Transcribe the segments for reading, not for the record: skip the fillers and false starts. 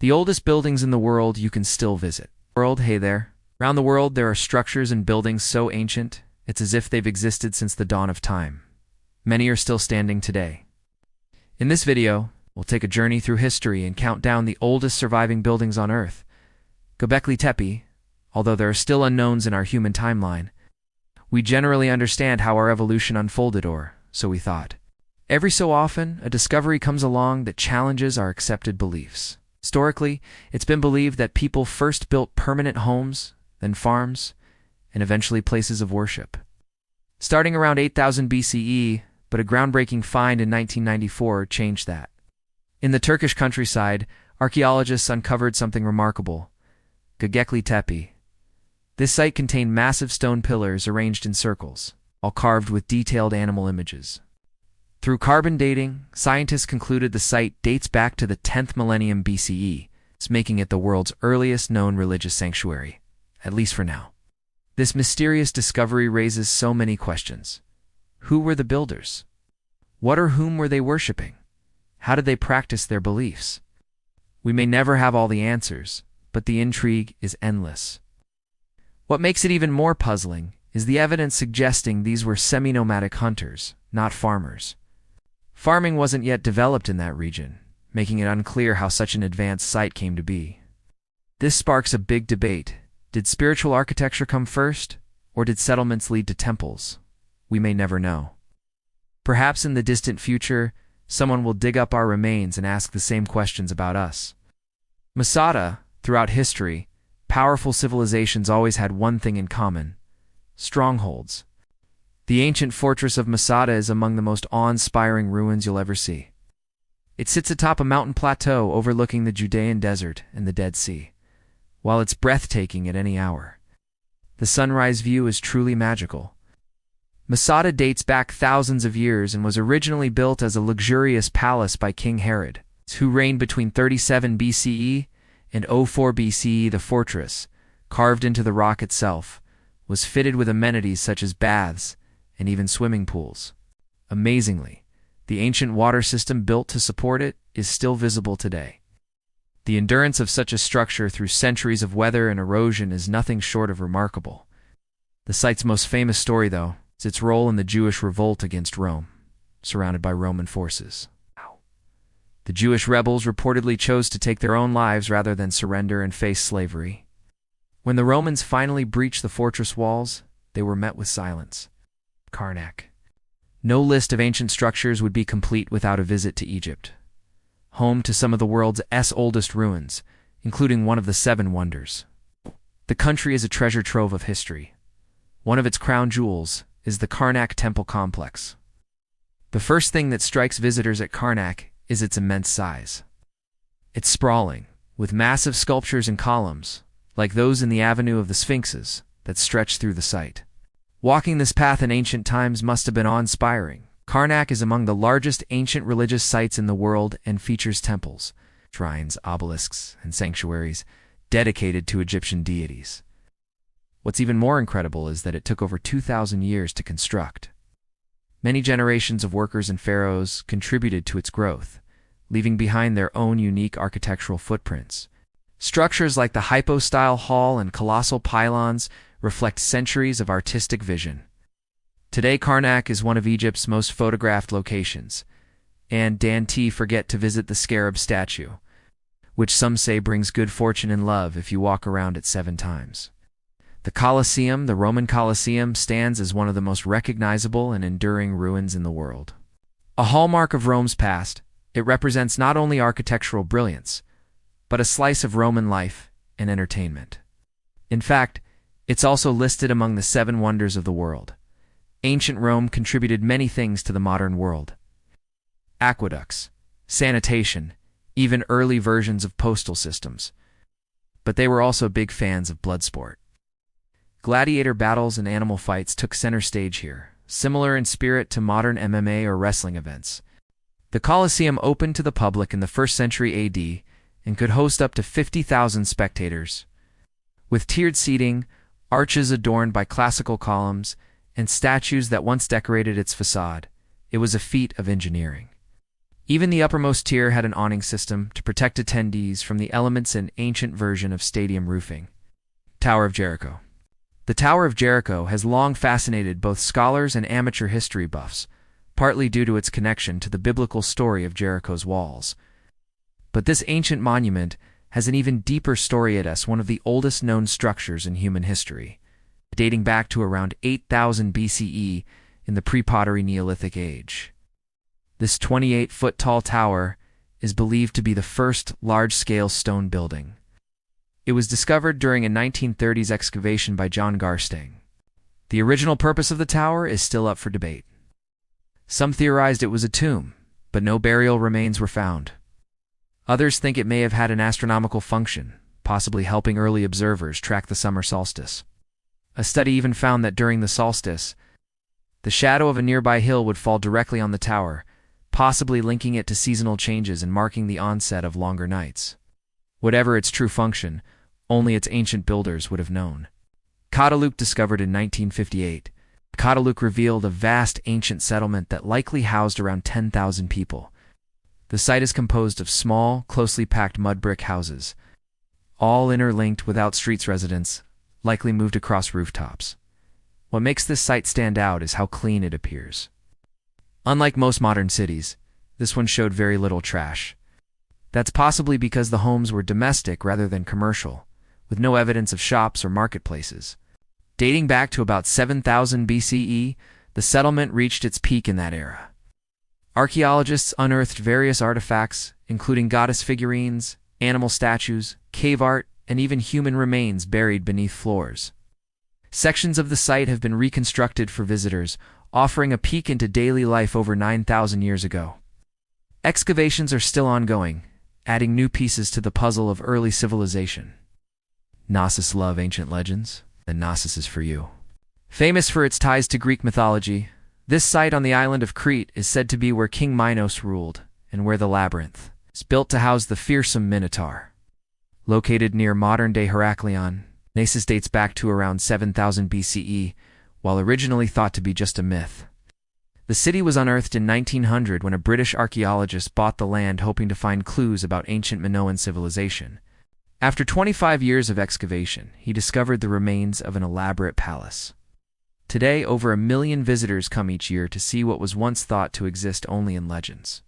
The oldest buildings in the world you can still visit. Hey there. Around the world, there are structures and buildings so ancient, it's as if they've existed since the dawn of time. Many are still standing today. In this video, we'll take a journey through history and count down the oldest surviving buildings on Earth. Göbekli Tepe, although there are still unknowns in our human timeline, we generally understand how our evolution unfolded, or so we thought. Every so often, a discovery comes along that challenges our accepted beliefs. Historically, it's been believed that people first built permanent homes, then farms, and eventually places of worship. Starting around 8000 BCE, but a groundbreaking find in 1994 changed that. In the Turkish countryside, archaeologists uncovered something remarkable: Göbekli Tepe. This site contained massive stone pillars arranged in circles, all carved with detailed animal images. Through carbon dating, scientists concluded the site dates back to the 10th millennium BCE, making it the world's earliest known religious sanctuary, at least for now. This mysterious discovery raises so many questions. Who were the builders? What or whom were they worshipping? How did they practice their beliefs? We may never have all the answers, but the intrigue is endless. What makes it even more puzzling is the evidence suggesting these were semi-nomadic hunters, not farmers. Farming wasn't yet developed in that region, making it unclear how such an advanced site came to be. This sparks a big debate. Did spiritual architecture come first, or did settlements lead to temples? We may never know. Perhaps in the distant future, someone will dig up our remains and ask the same questions about us. Masada, throughout history, powerful civilizations always had one thing in common: strongholds. The ancient fortress of Masada is among the most awe-inspiring ruins you'll ever see. It sits atop a mountain plateau overlooking the Judean desert and the Dead Sea. While it's breathtaking at any hour, the sunrise view is truly magical. Masada dates back thousands of years and was originally built as a luxurious palace by King Herod, who reigned between 37 BCE and 04 BCE. The fortress, carved into the rock itself, was fitted with amenities such as baths and even swimming pools. Amazingly, the ancient water system built to support it is still visible today. The endurance of such a structure through centuries of weather and erosion is nothing short of remarkable. The site's most famous story, though, is its role in the Jewish revolt against Rome, surrounded by Roman forces. The Jewish rebels reportedly chose to take their own lives rather than surrender and face slavery. When the Romans finally breached the fortress walls, they were met with silence. Karnak. No list of ancient structures would be complete without a visit to Egypt, home to some of the world's oldest ruins, including one of the Seven Wonders. The country is a treasure trove of history. One of its crown jewels is the Karnak Temple Complex. The first thing that strikes visitors at Karnak is its immense size. It's sprawling, with massive sculptures and columns, like those in the Avenue of the Sphinxes, that stretch through the site. Walking this path in ancient times must have been awe-inspiring. Karnak is among the largest ancient religious sites in the world and features temples, shrines, obelisks, and sanctuaries dedicated to Egyptian deities. What's even more incredible is that it took over 2,000 years to construct. Many generations of workers and pharaohs contributed to its growth, leaving behind their own unique architectural footprints. Structures like the hypostyle hall and colossal pylons reflect centuries of artistic vision. Today, Karnak is one of Egypt's most photographed locations, and don't forget to visit the scarab statue, which some say brings good fortune and love if you walk around it 7 times. The Colosseum, the Roman Colosseum, stands as one of the most recognizable and enduring ruins in the world. A hallmark of Rome's past, it represents not only architectural brilliance, but a slice of Roman life and entertainment. In fact, it's also listed among the 7 wonders of the world. Ancient Rome contributed many things to the modern world: aqueducts, sanitation, even early versions of postal systems. But they were also big fans of blood sport. Gladiator battles and animal fights took center stage here, similar in spirit to modern MMA or wrestling events. The Colosseum opened to the public in the 1st century AD and could host up to 50,000 spectators. With tiered seating, arches adorned by classical columns, and statues that once decorated its facade, it was a feat of engineering. Even the uppermost tier had an awning system to protect attendees from the elements, an ancient version of stadium roofing. Tower of Jericho. The Tower of Jericho has long fascinated both scholars and amateur history buffs, partly due to its connection to the biblical story of Jericho's walls. But this ancient monument has an even deeper story. It is one of the oldest known structures in human history, dating back to around 8000 BCE in the pre-pottery Neolithic age. This 28-foot-tall tower is believed to be the first large-scale stone building. It was discovered during a 1930s excavation by John Garstang. The original purpose of the tower is still up for debate. Some theorized it was a tomb, but no burial remains were found. Others think it may have had an astronomical function, possibly helping early observers track the summer solstice. A study even found that during the solstice, the shadow of a nearby hill would fall directly on the tower, possibly linking it to seasonal changes and marking the onset of longer nights. Whatever its true function, only its ancient builders would have known. Cataluk, discovered in 1958. Cataluk revealed a vast ancient settlement that likely housed around 10,000 people. The site is composed of small, closely packed mud brick houses, all interlinked without streets. Residents likely moved across rooftops. What makes this site stand out is how clean it appears. Unlike most modern cities, this one showed very little trash. That's possibly because the homes were domestic rather than commercial, with no evidence of shops or marketplaces. Dating back to about 7000 BCE, the settlement reached its peak in that era. Archaeologists unearthed various artifacts, including goddess figurines, animal statues, cave art, and even human remains buried beneath floors. Sections of the site have been reconstructed for visitors, offering a peek into daily life over 9,000 years ago. Excavations are still ongoing, adding new pieces to the puzzle of early civilization. Knossos. Love ancient legends? Then Knossos is for you. Famous for its ties to Greek mythology, this site on the island of Crete is said to be where King Minos ruled, and where the labyrinth is built to house the fearsome Minotaur. Located near modern-day Heraklion, Knossos dates back to around 7000 BCE, while originally thought to be just a myth. The city was unearthed in 1900 when a British archaeologist bought the land hoping to find clues about ancient Minoan civilization. After 25 years of excavation, he discovered the remains of an elaborate palace. Today, over 1 million visitors come each year to see what was once thought to exist only in legends.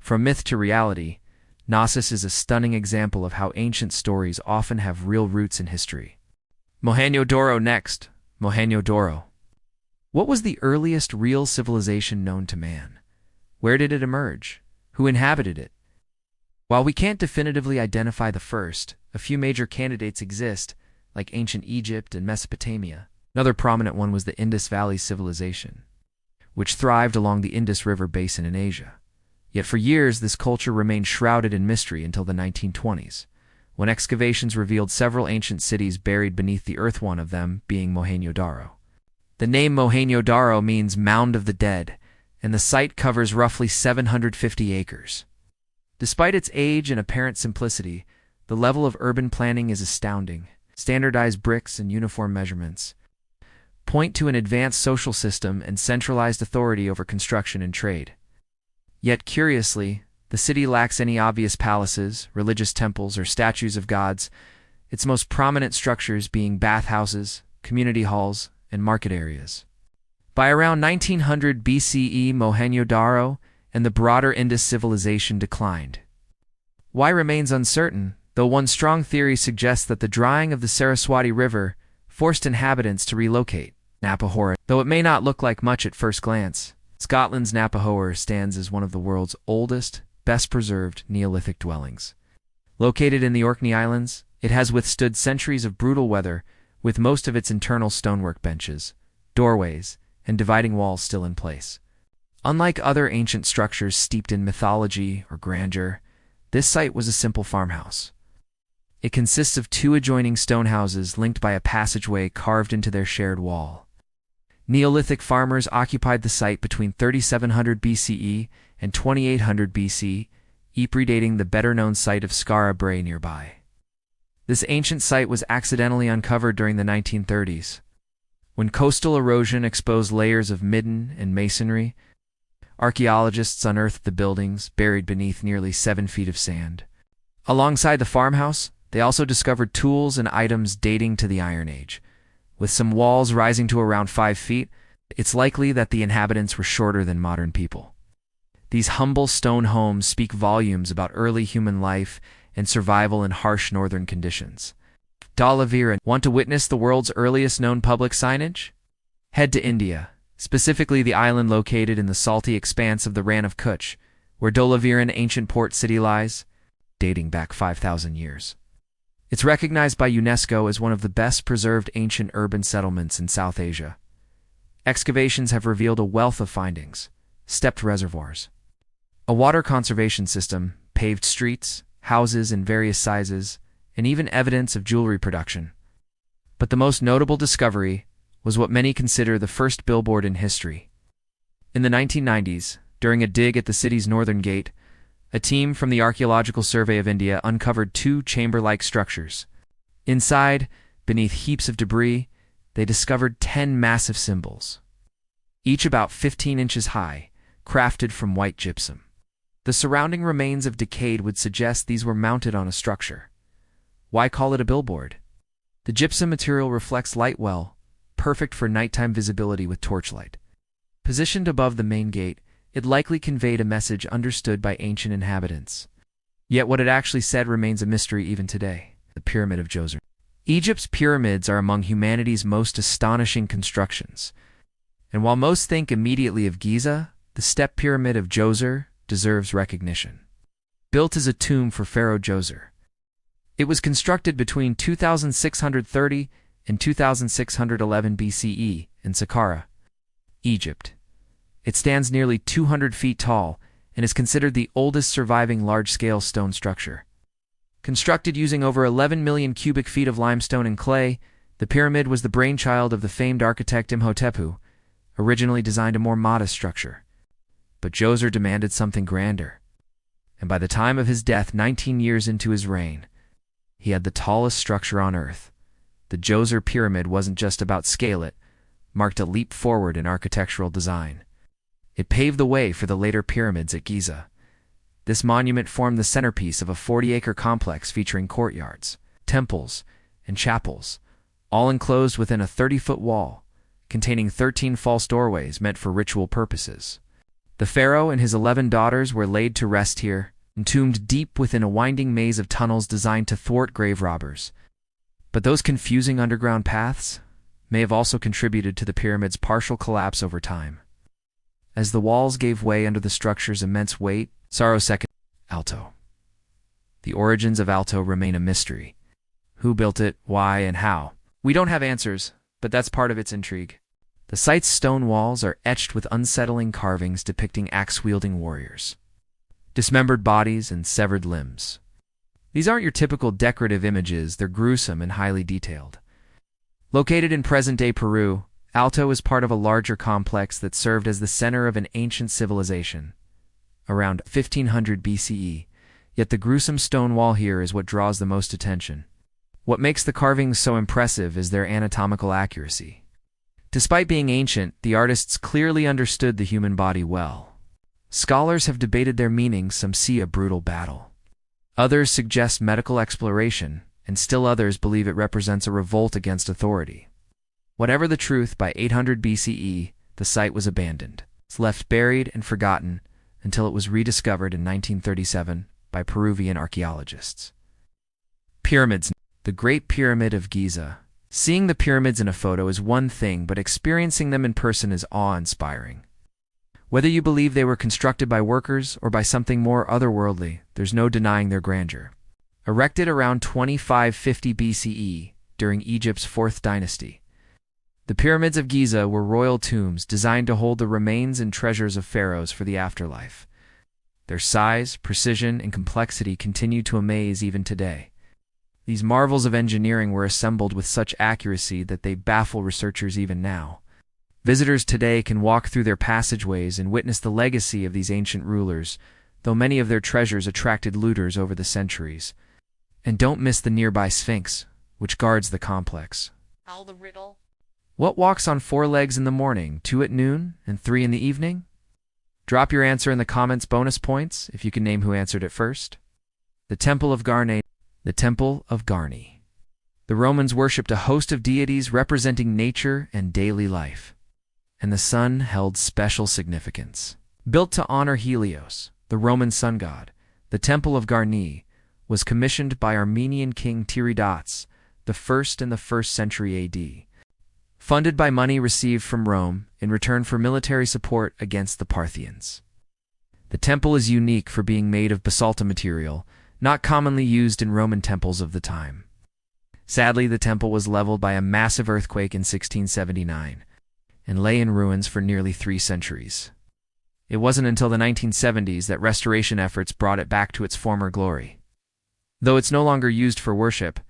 From myth to reality, Knossos is a stunning example of how ancient stories often have real roots in history. Mohenjo-Daro next. Mohenjo-Daro. What was the earliest real civilization known to man? Where did it emerge? Who inhabited it? While we can't definitively identify the first, a few major candidates exist, like ancient Egypt and Mesopotamia. Another prominent one was the Indus Valley civilization, which thrived along the Indus River basin in Asia. Yet for years, this culture remained shrouded in mystery until the 1920s, when excavations revealed several ancient cities buried beneath the earth, one of them being Mohenjo-Daro. The name Mohenjo-Daro means Mound of the Dead, and the site covers roughly 750 acres. Despite its age and apparent simplicity, the level of urban planning is astounding. Standardized bricks and uniform measurements point to an advanced social system and centralized authority over construction and trade. Yet curiously, the city lacks any obvious palaces, religious temples, or statues of gods, its most prominent structures being bathhouses, community halls, and market areas. By around 1900 BCE, Mohenjo-Daro and the broader Indus civilization declined. Why remains uncertain, though one strong theory suggests that the drying of the Saraswati River forced inhabitants to relocate. Napahora. Though it may not look like much at first glance, Scotland's Napahora stands as one of the world's oldest, best-preserved Neolithic dwellings. Located in the Orkney Islands, it has withstood centuries of brutal weather, with most of its internal stonework benches, doorways, and dividing walls still in place. Unlike other ancient structures steeped in mythology or grandeur, this site was a simple farmhouse. It consists of 2 adjoining stone houses linked by a passageway carved into their shared wall. Neolithic farmers occupied the site between 3700 BCE and 2800 BC, predating the better-known site of Skara Brae nearby. This ancient site was accidentally uncovered during the 1930s, when coastal erosion exposed layers of midden and masonry. Archaeologists unearthed the buildings, buried beneath nearly 7 feet of sand. Alongside the farmhouse, they also discovered tools and items dating to the Iron Age. With some walls rising to around 5 feet, it's likely that the inhabitants were shorter than modern people. These humble stone homes speak volumes about early human life and survival in harsh northern conditions. Want to witness the world's earliest known public signage? Head to India, specifically the island located in the salty expanse of the Rann of Kutch, where Dholaviran ancient port city lies, dating back 5,000 years. It's recognized by UNESCO as one of the best preserved ancient urban settlements in South Asia. Excavations have revealed a wealth of findings: stepped reservoirs, a water conservation system, paved streets, houses in various sizes, and even evidence of jewelry production. But the most notable discovery was what many consider the first billboard in history. In the 1990s, during a dig at the city's northern gate, a team from the Archaeological Survey of India uncovered 2 chamber-like structures. Inside, beneath heaps of debris, they discovered 10 massive symbols, each about 15 inches high, crafted from white gypsum. The surrounding remains of decayed would suggest these were mounted on a structure. Why call it a billboard? The gypsum material reflects light well, perfect for nighttime visibility with torchlight. Positioned above the main gate, it likely conveyed a message understood by ancient inhabitants. Yet what it actually said remains a mystery even today. The Pyramid of Djoser. Egypt's pyramids are among humanity's most astonishing constructions. And while most think immediately of Giza, the step pyramid of Djoser deserves recognition. Built as a tomb for Pharaoh Djoser, it was constructed between 2630 and 2611 BCE in Saqqara, Egypt. It stands nearly 200 feet tall and is considered the oldest surviving large-scale stone structure. Constructed using over 11 million cubic feet of limestone and clay, the pyramid was the brainchild of the famed architect Imhotep, who originally designed a more modest structure. But Djoser demanded something grander, and by the time of his death 19 years into his reign, he had the tallest structure on Earth. The Djoser pyramid wasn't just about scale, it marked a leap forward in architectural design. It paved the way for the later pyramids at Giza. This monument formed the centerpiece of a 40-acre complex featuring courtyards, temples, and chapels, all enclosed within a 30-foot wall, containing 13 false doorways meant for ritual purposes. The pharaoh and his 11 daughters were laid to rest here, entombed deep within a winding maze of tunnels designed to thwart grave robbers. But those confusing underground paths may have also contributed to the pyramid's partial collapse over time. As the walls gave way under the structure's immense weight, Alto. The origins of Alto remain a mystery. Who built it, why, and how? We don't have answers, but that's part of its intrigue. The site's stone walls are etched with unsettling carvings depicting axe-wielding warriors, dismembered bodies, and severed limbs. These aren't your typical decorative images, they're gruesome and highly detailed. Located in present-day Peru, Alto is part of a larger complex that served as the center of an ancient civilization, around 1500 BCE, yet the gruesome stone wall here is what draws the most attention. What makes the carvings so impressive is their anatomical accuracy. Despite being ancient, the artists clearly understood the human body well. Scholars have debated their meaning, some see a brutal battle. Others suggest medical exploration, and still others believe it represents a revolt against authority. Whatever the truth, by 800 BCE, the site was abandoned. It's left buried and forgotten until it was rediscovered in 1937 by Peruvian archaeologists. Pyramids. The Great Pyramid of Giza. Seeing the pyramids in a photo is one thing, but experiencing them in person is awe-inspiring. Whether you believe they were constructed by workers or by something more otherworldly, there's no denying their grandeur. Erected around 2550 BCE, during Egypt's 4th dynasty, the pyramids of Giza were royal tombs designed to hold the remains and treasures of pharaohs for the afterlife. Their size, precision, and complexity continue to amaze even today. These marvels of engineering were assembled with such accuracy that they baffle researchers even now. Visitors today can walk through their passageways and witness the legacy of these ancient rulers, though many of their treasures attracted looters over the centuries. And don't miss the nearby Sphinx, which guards the complex. How the riddle? What walks on 4 legs in the morning, 2 at noon, and 3 in the evening? Drop your answer in the comments. Bonus points if you can name who answered it first. The Temple of Garni. The Temple of Garni. The Romans worshipped a host of deities representing nature and daily life, and the sun held special significance. Built to honor Helios, the Roman sun god, the Temple of Garni was commissioned by Armenian king Tiridates the first in the 1st century AD, funded by money received from Rome in return for military support against the Parthians. The temple is unique for being made of basaltic material, not commonly used in Roman temples of the time. Sadly, the temple was leveled by a massive earthquake in 1679 and lay in ruins for nearly 3 centuries. It wasn't until the 1970s that restoration efforts brought it back to its former glory. Though it's no longer used for worship,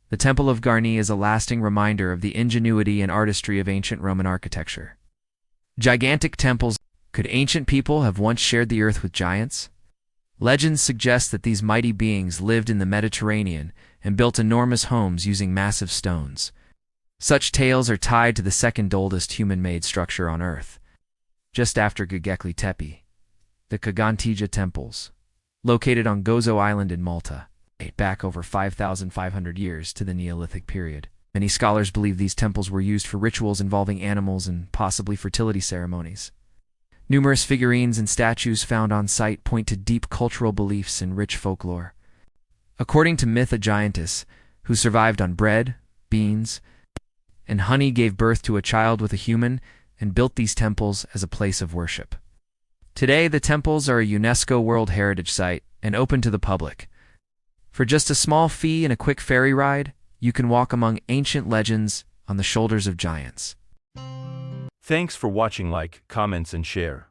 the Temple of Garni is a lasting reminder of the ingenuity and artistry of ancient Roman architecture. Gigantic temples. Could ancient people have once shared the earth with giants? Legends suggest that these mighty beings lived in the Mediterranean and built enormous homes using massive stones. Such tales are tied to the second oldest human-made structure on Earth, just after Göbekli Tepe, the Kagantija temples, located on Gozo Island in Malta, date back over 5,500 years to the Neolithic period. Many scholars believe these temples were used for rituals involving animals and possibly fertility ceremonies. Numerous figurines and statues found on site point to deep cultural beliefs and rich folklore. According to myth, a giantess who survived on bread, beans, and honey gave birth to a child with a human and built these temples as a place of worship. Today, the temples are a UNESCO World Heritage Site and open to the public. For just a small fee and a quick ferry ride, you can walk among ancient legends on the shoulders of giants. Thanks for watching. Like, comments, and share.